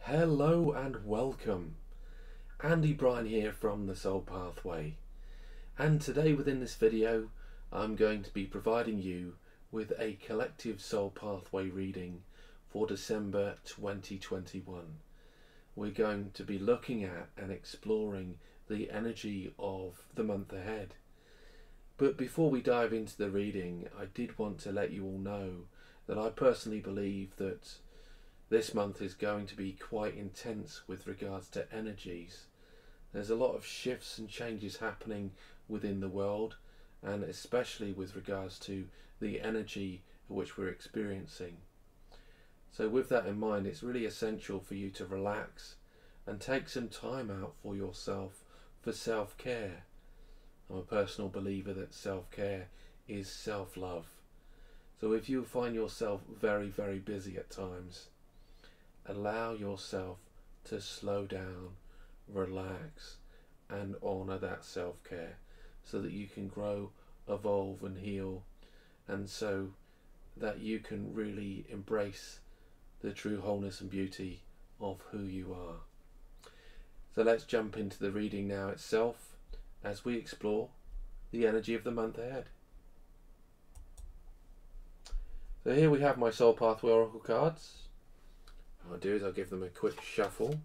Hello and welcome. Andy Bryan here from the Soul Pathway, and today within this video I'm going to be providing you with a collective Soul Pathway reading for December 2021. We're going to be looking at and exploring the energy of the month ahead. But before we dive into the reading, I did want to let you all know that I personally believe that this month is going to be quite intense with regards to energies. There's a lot of shifts and changes happening within the world, and especially with regards to the energy which we're experiencing. So with that in mind, it's really essential for you to relax and take some time out for yourself for self-care. I'm a personal believer that self-care is self-love. So if you find yourself very, very busy at times, allow yourself to slow down, relax, and honour that self-care so that you can grow, evolve and heal, and so that you can really embrace the true wholeness and beauty of who you are. So let's jump into the reading now itself as we explore the energy of the month ahead. So here we have my Soul Pathway Oracle cards. What I'll do is I'll give them a quick shuffle.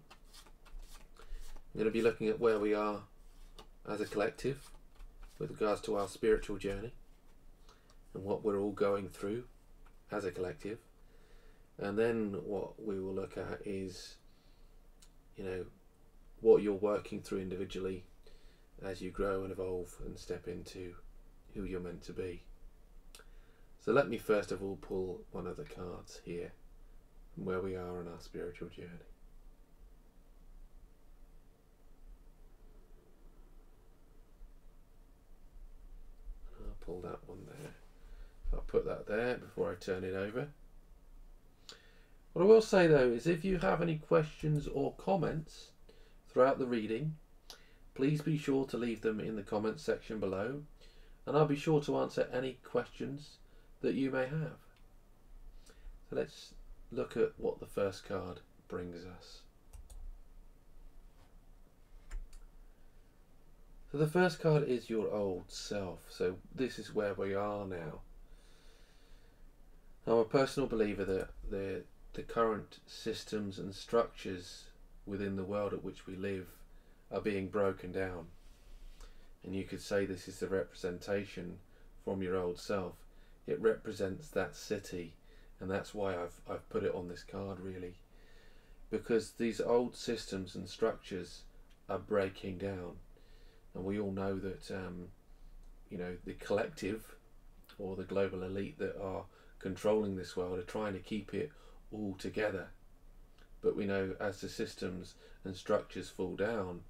I'm going to be looking at where we are as a collective with regards to our spiritual journey and what we're all going through as a collective. And then what we will look at is, what you're working through individually as you grow and evolve and step into who you're meant to be. So let me first of all pull one of the cards here, where we are on our spiritual journey. I'll pull that one there. I'll put that there before I turn it over. What I will say though is if you have any questions or comments throughout the reading, please be sure to leave them in the comments section below, and I'll be sure to answer any questions that you may have. So let's look at what the first card brings us. So the first card is your old self. So this is where we are now. I'm a personal believer that the current systems and structures within the world at which we live are being broken down. And you could say this is the representation from your old self. It represents that city. And that's why I've put it on this card, really, because these old systems and structures are breaking down, and we all know that the collective or the global elite that are controlling this world are trying to keep it all together. But we know as the systems and structures fall down,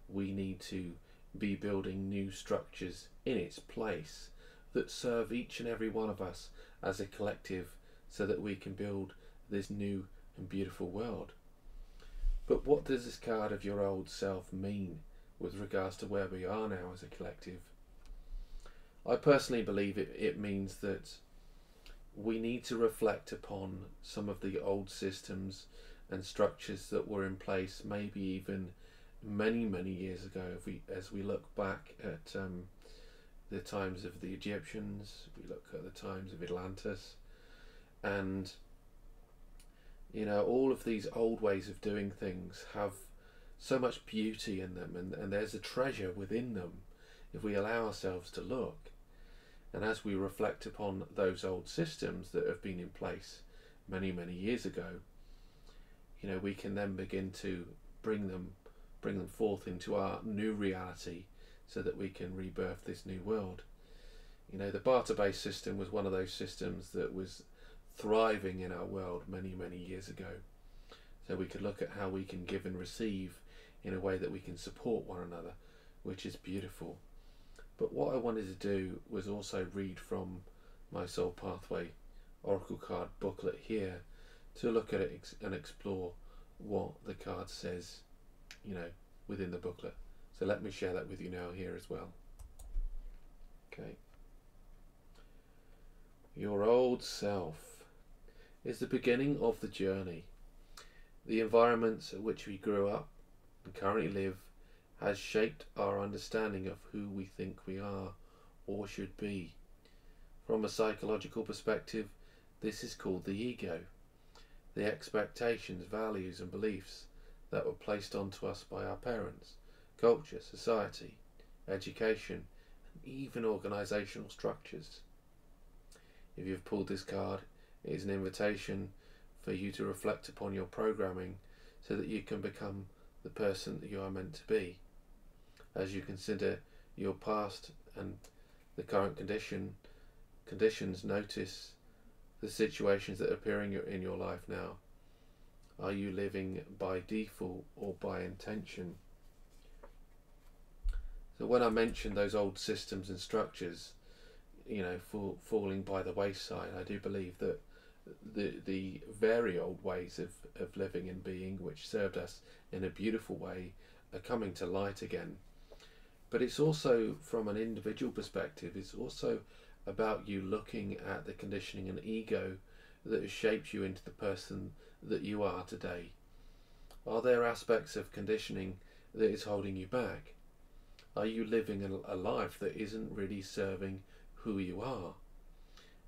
we need to be building new structures in its place that serve each and every one of us as a collective, so that we can build this new and beautiful world. But what does this card of your old self mean with regards to where we are now as a collective? I personally believe it means that we need to reflect upon some of the old systems and structures that were in place, maybe even many, many years ago. As we look back at the times of the Egyptians, we look at the times of Atlantis, and all of these old ways of doing things have so much beauty in them, and there's a treasure within them if we allow ourselves to look. And as we reflect upon those old systems that have been in place many, many years ago, we can then begin to bring them forth into our new reality so that we can rebirth this new world. The barter-based system was one of those systems that was thriving in our world many, many years ago. So we could look at how we can give and receive in a way that we can support one another, which is beautiful. But what I wanted to do was also read from my Soul Pathway Oracle card booklet here to look at it and explore what the card says, within the booklet. So let me share that with you now here as well. Okay. Your old self is the beginning of the journey. The environments in which we grew up and currently live has shaped our understanding of who we think we are or should be. From a psychological perspective, this is called the ego. The expectations, values and beliefs that were placed onto us by our parents, culture, society, education, and even organisational structures. If you've pulled this card, it is an invitation for you to reflect upon your programming so that you can become the person that you are meant to be. As you consider your past and the current conditions, notice the situations that appear in your life now. Are you living by default or by intention? So when I mentioned those old systems and structures, falling by the wayside, I do believe that the very old ways of living and being, which served us in a beautiful way, are coming to light again. But it's also, from an individual perspective, it's also about you looking at the conditioning and ego that has shaped you into the person that you are today. Are there aspects of conditioning that is holding you back? Are you living a life that isn't really serving who you are?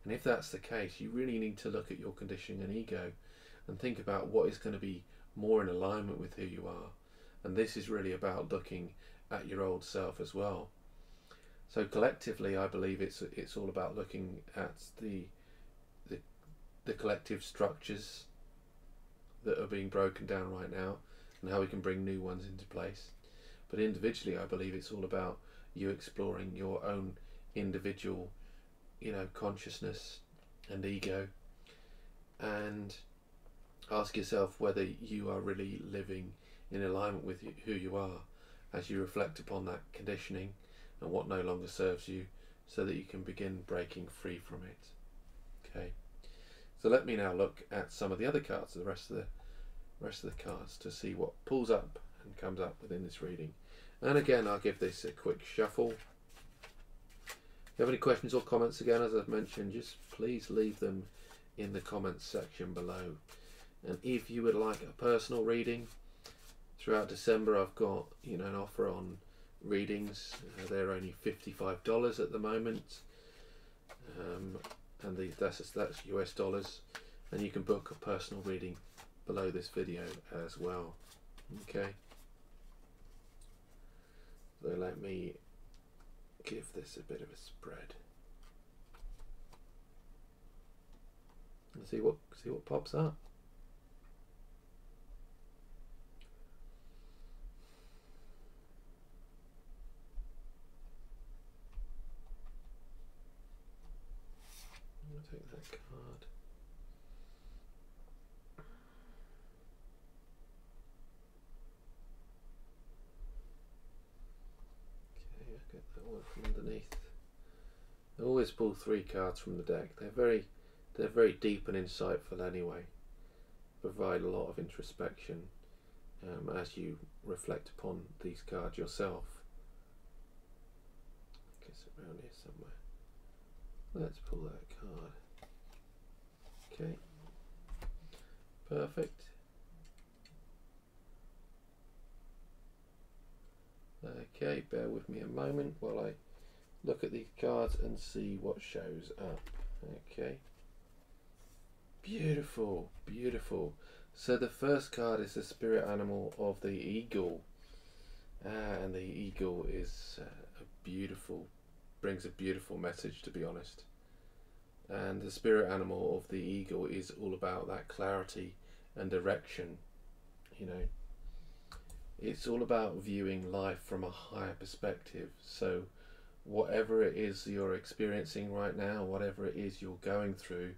And if that's the case, you really need to look at your conditioning and ego and think about what is going to be more in alignment with who you are. And this is really about looking at your old self as well. So collectively, I believe it's all about looking at the collective structures that are being broken down right now and how we can bring new ones into place. But individually, I believe it's all about you exploring your own individual, consciousness and ego, and ask yourself whether you are really living in alignment with who you are as you reflect upon that conditioning and what no longer serves you, so that you can begin breaking free from it. Okay, so let me now look at some of the other cards, the rest of the cards, to see what pulls up and comes up within this reading. And again, I'll give this a quick shuffle. If you have any questions or comments, again, as I've mentioned, just please leave them in the comments section below. And if you would like a personal reading throughout December, I've got an offer on readings. They're only $55 at the moment, and that's US dollars, and you can book a personal reading below this video as well. Okay, so let me give this a bit of a spread and see what pops up. I'll take that card. Okay, I get that one from underneath. I always pull 3 cards from the deck. They're very deep and insightful anyway. Provide a lot of introspection as you reflect upon these cards yourself. I guess around here somewhere. Let's pull that card. Okay, perfect. Okay, bear with me a moment while I look at these cards and see what shows up. Okay, beautiful, beautiful. So the first card is the spirit animal of the eagle, and the eagle is brings a beautiful message, to be honest. And the spirit animal of the eagle is all about that clarity and direction. It's all about viewing life from a higher perspective. So whatever it is you're experiencing right now, whatever it is you're going through,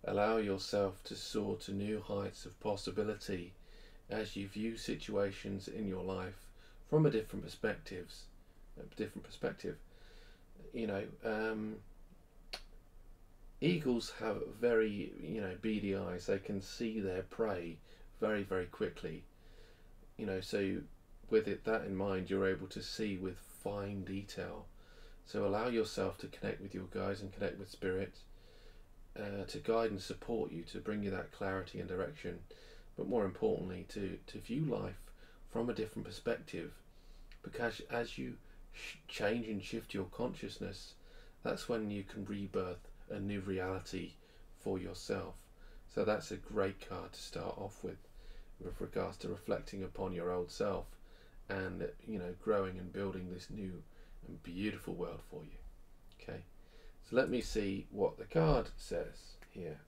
allow yourself to soar to new heights of possibility as you view situations in your life from a different perspective. Eagles have very, beady eyes. They can see their prey very, very quickly. So with that in mind, you're able to see with fine detail. So allow yourself to connect with your guides and connect with spirit, to guide and support you, to bring you that clarity and direction but more importantly to view life from a different perspective, because as you change and shift your consciousness, that's when you can rebirth a new reality for yourself. So that's a great card to start off with regards to reflecting upon your old self and, you know, growing and building this new and beautiful world for you. Okay, so let me see what the card says here.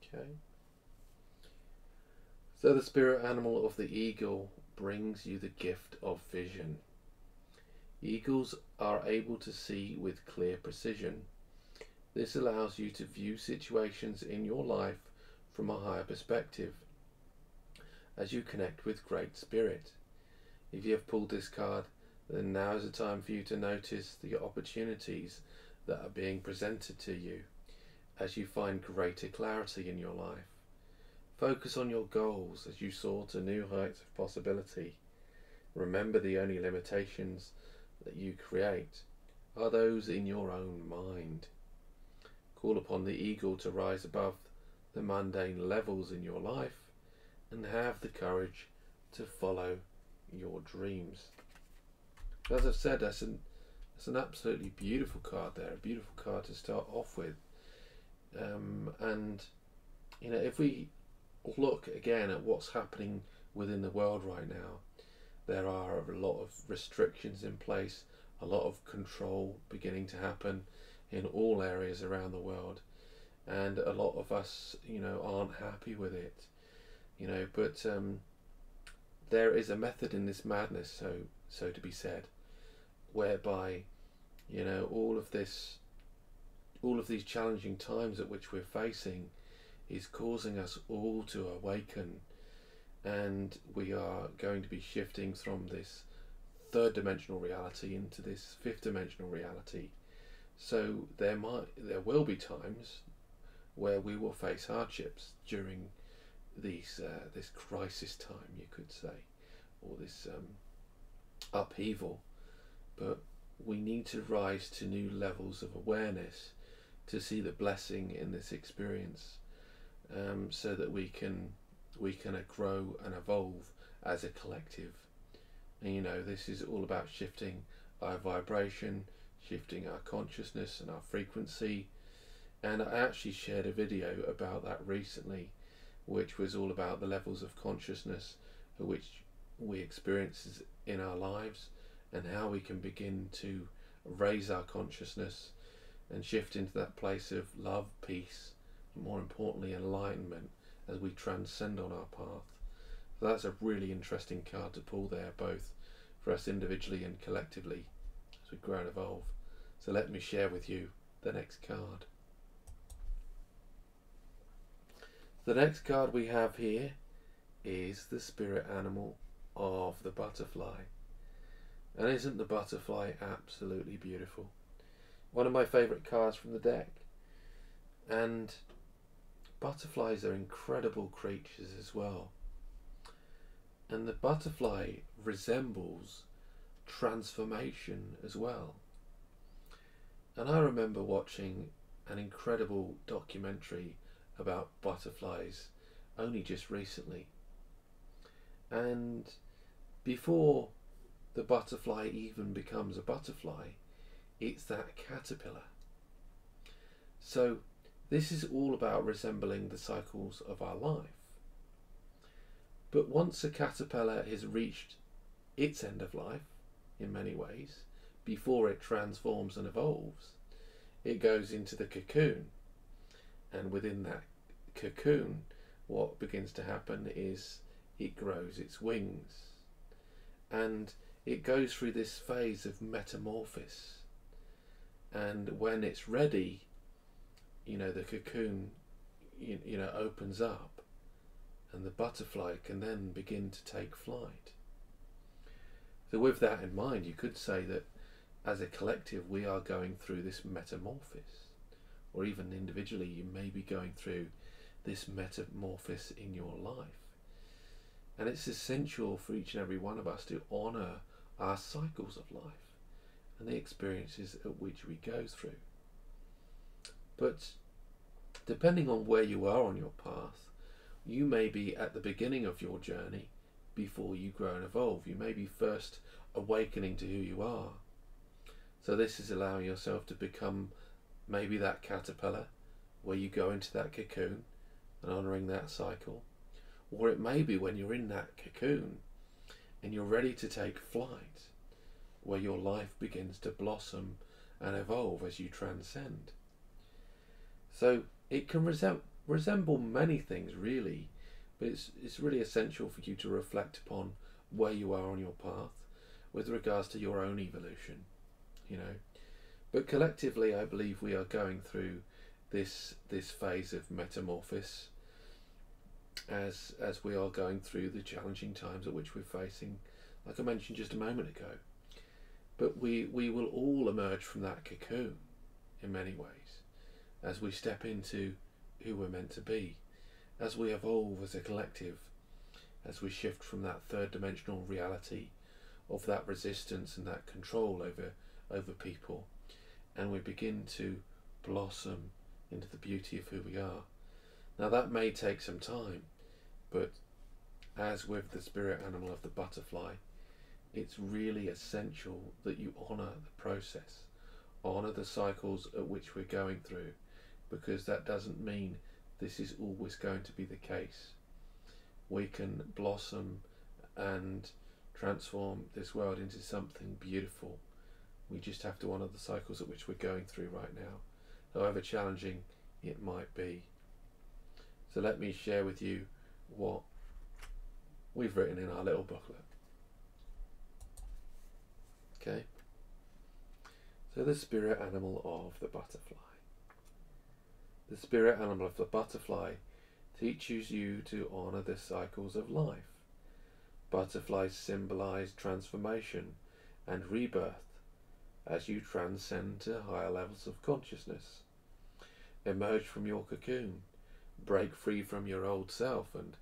Okay, so the spirit animal of the eagle brings you the gift of vision. Eagles are able to see with clear precision. This allows you to view situations in your life from a higher perspective as you connect with Great Spirit. If you have pulled this card, then now is the time for you to notice the opportunities that are being presented to you as you find greater clarity in your life. Focus on your goals as you soar to new heights of possibility. Remember, the only limitations that you create are those in your own mind. Call upon the eagle to rise above the mundane levels in your life and have the courage to follow your dreams. As I've said, that's an absolutely beautiful card there, a beautiful card to start off with. And you know, if we look again at what's happening within the world right now, there are a lot of restrictions in place, a lot of control beginning to happen in all areas around the world, and a lot of us, you know, aren't happy with it, you know, but there is a method in this madness, so to be said, whereby, you know, all of these challenging times at which we're facing is causing us all to awaken, and we are going to be shifting from this third dimensional reality into this fifth dimensional reality. So there will be times where we will face hardships during this crisis time, you could say, or this upheaval, but we need to rise to new levels of awareness to see the blessing in this experience, so that we can grow and evolve as a collective. And you know, this is all about shifting our vibration, shifting our consciousness and our frequency. And I actually shared a video about that recently, which was all about the levels of consciousness which we experience in our lives, and how we can begin to raise our consciousness and shift into that place of love, peace, and more importantly enlightenment as we transcend on our path. So that's a really interesting card to pull there, both for us individually and collectively as we grow and evolve. So let me share with you the next card. The next card we have here is the spirit animal of the butterfly. And isn't the butterfly absolutely beautiful? One of my favourite cards from the deck. And butterflies are incredible creatures as well. And the butterfly resembles transformation as well. And I remember watching an incredible documentary about butterflies only just recently. And before the butterfly even becomes a butterfly, it's that caterpillar. So this is all about resembling the cycles of our life. But once a caterpillar has reached its end of life, in many ways, before it transforms and evolves, it goes into the cocoon. And within that cocoon, what begins to happen is it grows its wings. And it goes through this phase of metamorphism. And when it's ready, you know, the cocoon, you know, opens up, and the butterfly can then begin to take flight. So with that in mind, you could say that as a collective we are going through this metamorphosis, or even individually you may be going through this metamorphosis in your life. And it's essential for each and every one of us to honour our cycles of life and the experiences at which we go through. But Depending on where you are on your path, you may be at the beginning of your journey before you grow and evolve. You may be first awakening to who you are. So this is allowing yourself to become maybe that caterpillar where you go into that cocoon and honouring that cycle. Or it may be when you're in that cocoon and you're ready to take flight, where your life begins to blossom and evolve as you transcend. So it can resemble many things really, but it's really essential for you to reflect upon where you are on your path with regards to your own evolution, you know. But collectively, I believe we are going through this phase of metamorphosis as we are going through the challenging times at which we're facing, like I mentioned just a moment ago. But we will all emerge from that cocoon in many ways as we step into who we're meant to be, as we evolve as a collective, as we shift from that third dimensional reality of that resistance and that control over people, and we begin to blossom into the beauty of who we are. Now that may take some time, but as with the spirit animal of the butterfly, it's really essential that you honour the process, honour the cycles at which we're going through, because that doesn't mean this is always going to be the case. We can blossom and transform this world into something beautiful. We just have to honour the cycles at which we're going through right now, however challenging it might be. So let me share with you what we've written in our little booklet. Okay, so the spirit animal of the butterfly. The spirit animal of the butterfly teaches you to honour the cycles of life. Butterflies symbolise transformation and rebirth as you transcend to higher levels of consciousness. Emerge from your cocoon, break free from your old self, and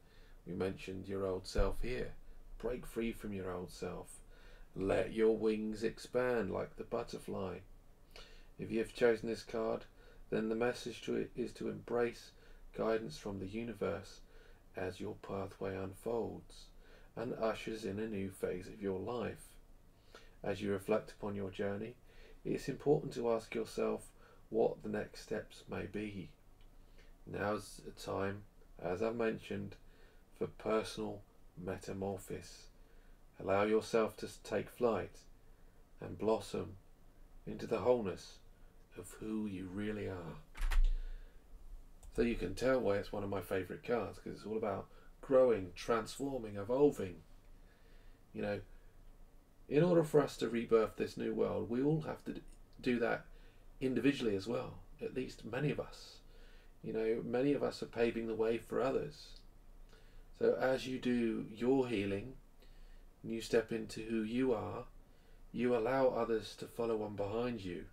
we mentioned your old self here. Break free from your old self. Let your wings expand like the butterfly. If you have chosen this card, then the message to it is to embrace guidance from the universe as your pathway unfolds and ushers in a new phase of your life. As you reflect upon your journey, it's important to ask yourself what the next steps may be. Now's the time, as I've mentioned, for personal metamorphosis. Allow yourself to take flight and blossom into the wholeness of who you really are. So you can tell why it's one of my favourite cards, because it's all about growing, transforming, evolving. You know, in order for us to rebirth this new world, we all have to do that individually as well. At least many of us. You know, many of us are paving the way for others. So as you do your healing, and you step into who you are, you allow others to follow on behind you.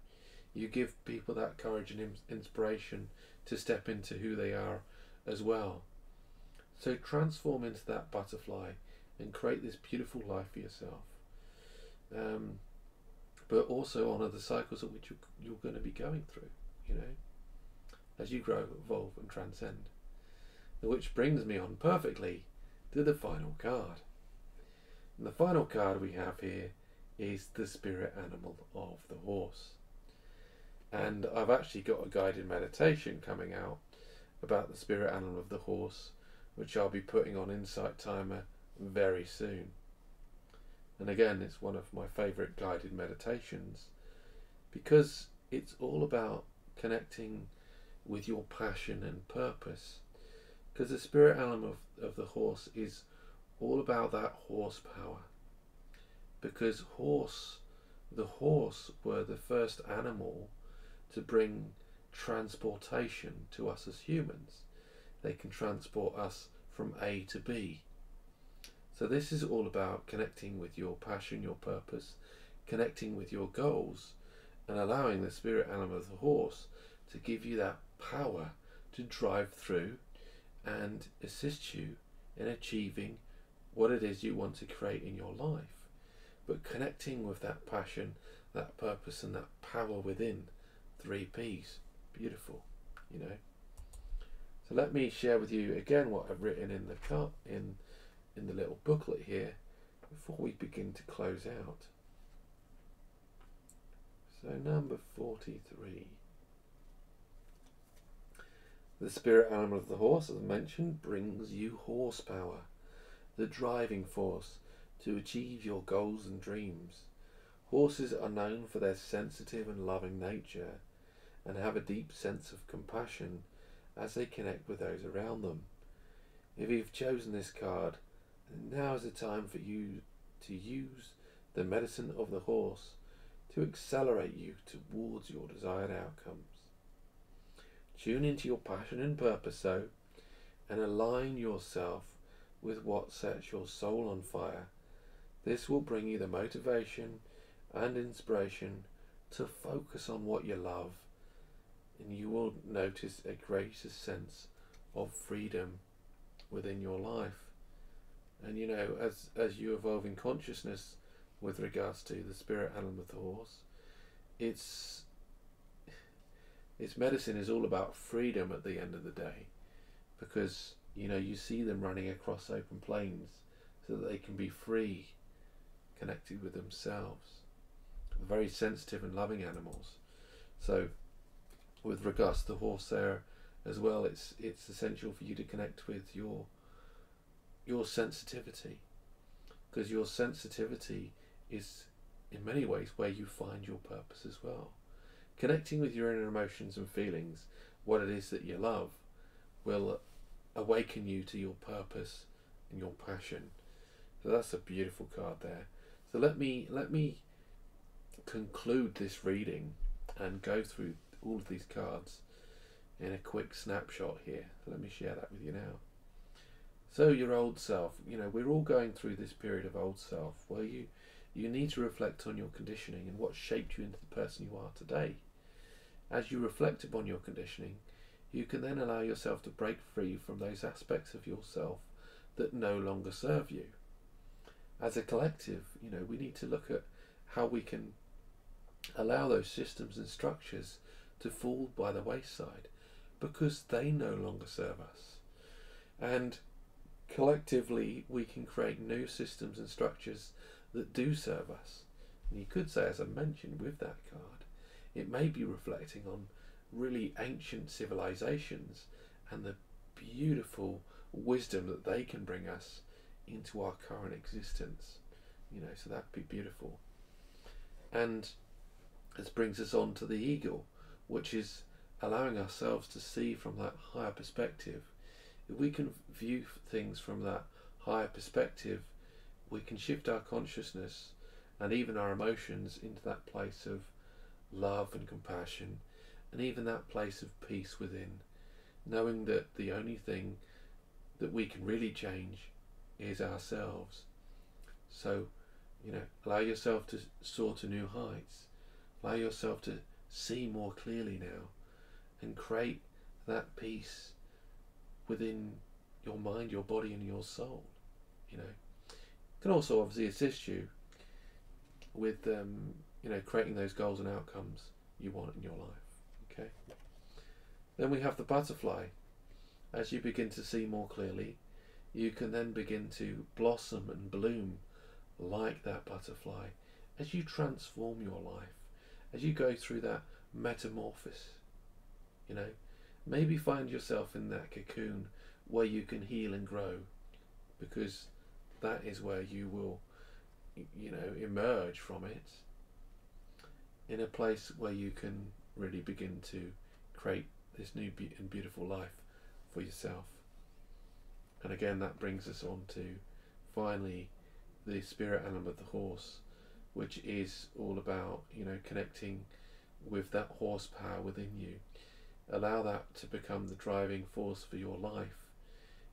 You give people that courage and inspiration to step into who they are as well. So transform into that butterfly and create this beautiful life for yourself. But also honour the cycles at which you're going to be going through, you know, as you grow, evolve and transcend. Which brings me on perfectly to the final card. And the final card we have here is the spirit animal of the horse. And I've actually got a guided meditation coming out about the spirit animal of the horse, which I'll be putting on Insight Timer very soon. And again, it's one of my favourite guided meditations because it's all about connecting with your passion and purpose. Because the spirit animal of the horse is all about that horsepower. Because the horse were the first animal to bring transportation to us as humans. They can transport us from A to B. So this is all about connecting with your passion, your purpose, connecting with your goals, and allowing the spirit animal of the horse to give you that power to drive through and assist you in achieving what it is you want to create in your life. But connecting with that passion, that purpose and that power within, 3 P's. Beautiful, you know. So let me share with you again what I've written in the little booklet here before we begin to close out. So number 43. The spirit animal of the horse, as I mentioned, brings you horsepower, the driving force to achieve your goals and dreams. Horses are known for their sensitive and loving nature and have a deep sense of compassion as they connect with those around them. If you've chosen this card, now is the time for you to use the medicine of the horse to accelerate you towards your desired outcomes. Tune into your passion and purpose, though, and align yourself with what sets your soul on fire. This will bring you the motivation and inspiration to focus on what you love, and you will notice a greater sense of freedom within your life. And you know, as you evolve in consciousness with regards to the spirit animal of the horse, its medicine is all about freedom at the end of the day, because you know, you see them running across open plains so that they can be free, connected with themselves. Very sensitive and loving animals. So with regards to the horse there as well, it's essential for you to connect with your sensitivity, because your sensitivity is in many ways where you find your purpose as well. Connecting with your inner emotions and feelings, what it is that you love, will awaken you to your purpose and your passion. So that's a beautiful card there. So let me conclude this reading and go through all of these cards in a quick snapshot here. So let me share that with you now. So your old self, you know, we're all going through this period of old self where you need to reflect on your conditioning and what shaped you into the person you are today. As you reflect upon your conditioning, you can then allow yourself to break free from those aspects of yourself that no longer serve you. As a collective, you know, we need to look at how we can allow those systems and structures to fall by the wayside because they no longer serve us. And collectively, we can create new systems and structures that do serve us. And you could say, as I mentioned with that card, it may be reflecting on really ancient civilizations and the beautiful wisdom that they can bring us into our current existence. You know, so that'd be beautiful. And this brings us on to the eagle, which is allowing ourselves to see from that higher perspective. If we can view things from that higher perspective, we can shift our consciousness and even our emotions into that place of love and compassion, and even that place of peace within, knowing that the only thing that we can really change is ourselves. So, you know, allow yourself to soar to new heights. Allow yourself to see more clearly now and create that peace within your mind, your body and your soul. You know, it can also obviously assist you with you know, creating those goals and outcomes you want in your life. Okay. Then we have the butterfly. As you begin to see more clearly, you can then begin to blossom and bloom like that butterfly as you transform your life, as you go through that metamorphism. You know, maybe find yourself in that cocoon where you can heal and grow, because that is where you will, you know, emerge from it in a place where you can really begin to create this new and beautiful life for yourself. And again, that brings us on to finally the spirit animal of the horse, which is all about, you know, connecting with that horsepower within you. Allow that to become the driving force for your life.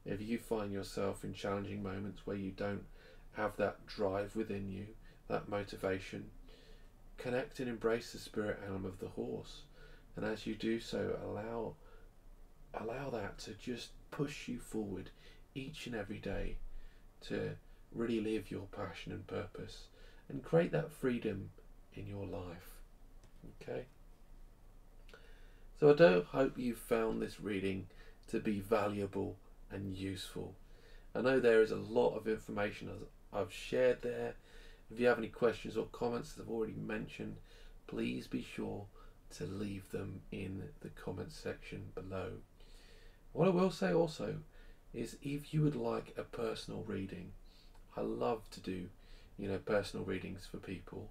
If you find yourself in challenging moments where you don't have that drive within you, that motivation, connect and embrace the spirit animal of the horse. And as you do so, allow that to just push you forward each and every day to really live your passion and purpose and create that freedom in your life. Okay? So I do hope you found this reading to be valuable and useful. I know there is a lot of information I've shared there. If you have any questions or comments that I've already mentioned, please be sure to leave them in the comments section below. What I will say also is, if you would like a personal reading, I love to do, personal readings for people.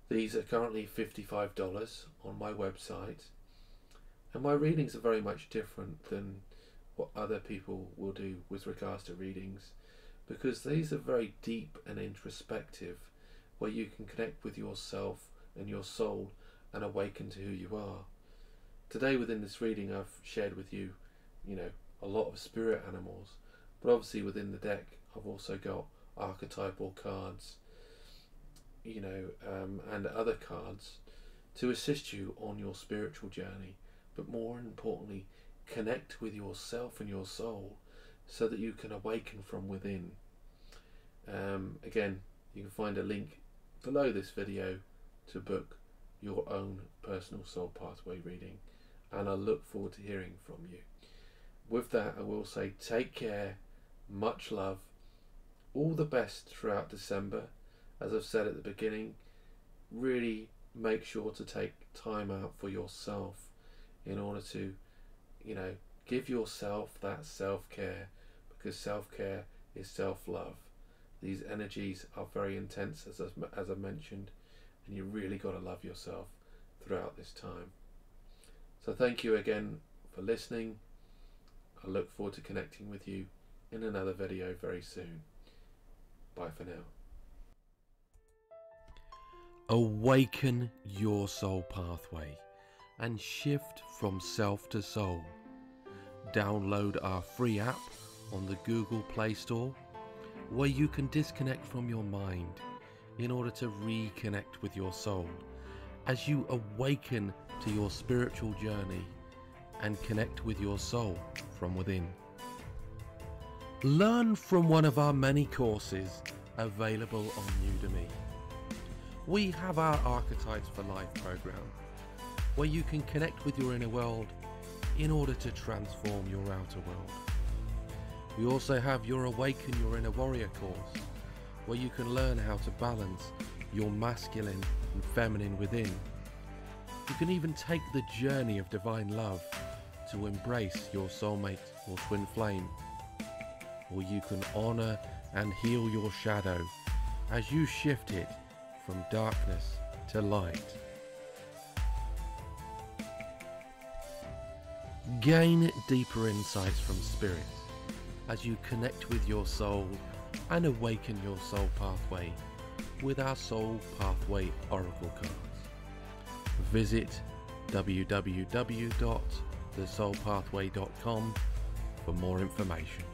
These are currently $55 on my website, and my readings are very much different than what other people will do with regards to readings, because these are very deep and introspective, where you can connect with yourself and your soul and awaken to who you are. Today within this reading I've shared with you, a lot of spirit animals, but obviously within the deck I've also got archetypal cards, and other cards to assist you on your spiritual journey, but more importantly, connect with yourself and your soul so that you can awaken from within. Again, you can find a link below this video to book your own personal soul pathway reading, and I look forward to hearing from you. With that, I will say take care, much love, all the best throughout December. As I've said at the beginning, really make sure to take time out for yourself in order to, give yourself that self-care, because self-care is self-love. These energies are very intense, as I mentioned, and you really got to love yourself throughout this time. So thank you again for listening. I look forward to connecting with you in another video very soon. Bye for now. Awaken your soul pathway and shift from self to soul. Download our free app on the Google Play Store, where you can disconnect from your mind in order to reconnect with your soul as you awaken to your spiritual journey and connect with your soul from within. Learn from one of our many courses available on Udemy. We have our Archetypes for Life program, where you can connect with your inner world in order to transform your outer world. We also have your Awaken Your Inner Warrior course, where you can learn how to balance your masculine and feminine within. You can even take the journey of divine love to embrace your soulmate or twin flame. Or you can honour and heal your shadow as you shift it from darkness to light. Gain deeper insights from spirit as you connect with your soul and awaken your soul pathway with our Soul Pathway Oracle cards. Visit www.thesoulpathway.com for more information.